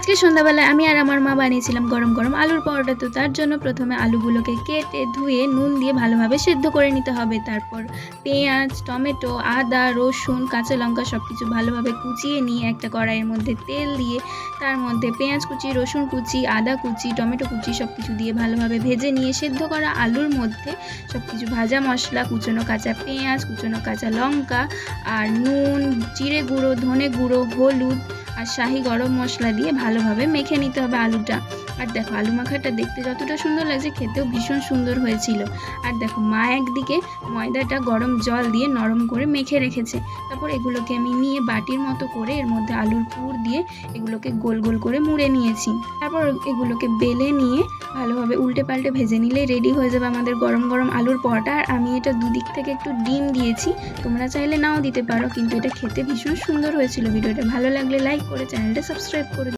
আজকে সন্ধ্যাবেলায় আমি আর আমার মা বানিয়েছিলাম গরম গরম আলুর পরোটা। তো তার জন্য প্রথমে আলুগুলোকে কেটে ধুয়ে নুন দিয়ে ভালোভাবে সেদ্ধ করে নিতে হবে। তারপর পেঁয়াজ, টমেটো, আদা, রসুন, কাঁচা লঙ্কা সব কিছু ভালোভাবে কুচিয়ে নিয়ে একটা কড়াইয়ের মধ্যে তেল দিয়ে তার মধ্যে পেঁয়াজ কুচি, রসুন কুচি, আদা কুচি, টমেটো কুচি সব কিছু দিয়ে ভালোভাবে ভেজে নিয়ে সেদ্ধ করা আলুর মধ্যে সব কিছু ভাজা মশলা, কুচনো কাঁচা পেঁয়াজ, কুচনো কাঁচা লঙ্কা আর নুন, জিরে গুঁড়ো, ধনে গুঁড়ো, হলুদ আর শাহি গরম মশলা দিয়ে ভালোভাবে মেখে নিতে হবে আলুটা। আর দেখো আলু মাখাটা দেখতে যতটা সুন্দর লাগছে খেতেও ভীষণ সুন্দর হয়েছিল। আর দেখো মা একদিকে ময়দাটা গরম জল দিয়ে নরম করে মেখে রেখেছে। তারপর এগুলোকে আমি নিয়ে বাটির মতো করে এর মধ্যে আলুর পুর দিয়ে এগুলোকে গোল গোল করে মুড়ে নিয়েছি। তারপর এগুলোকে বেলে নিয়ে ভালোভাবে উল্টে পাল্টে ভেজে নিলেই রেডি হয়ে যাবে আমাদের গরম গরম আলুর পরোটা। আর আমি এটা দুদিক থেকে একটু ডিম দিয়েছি, তোমরা চাইলে নাও দিতে পারো, কিন্তু এটা খেতে ভীষণ সুন্দর হয়েছিল। ভিডিওটা ভালো লাগলে লাইক করে চ্যানেলটা সাবস্ক্রাইব করে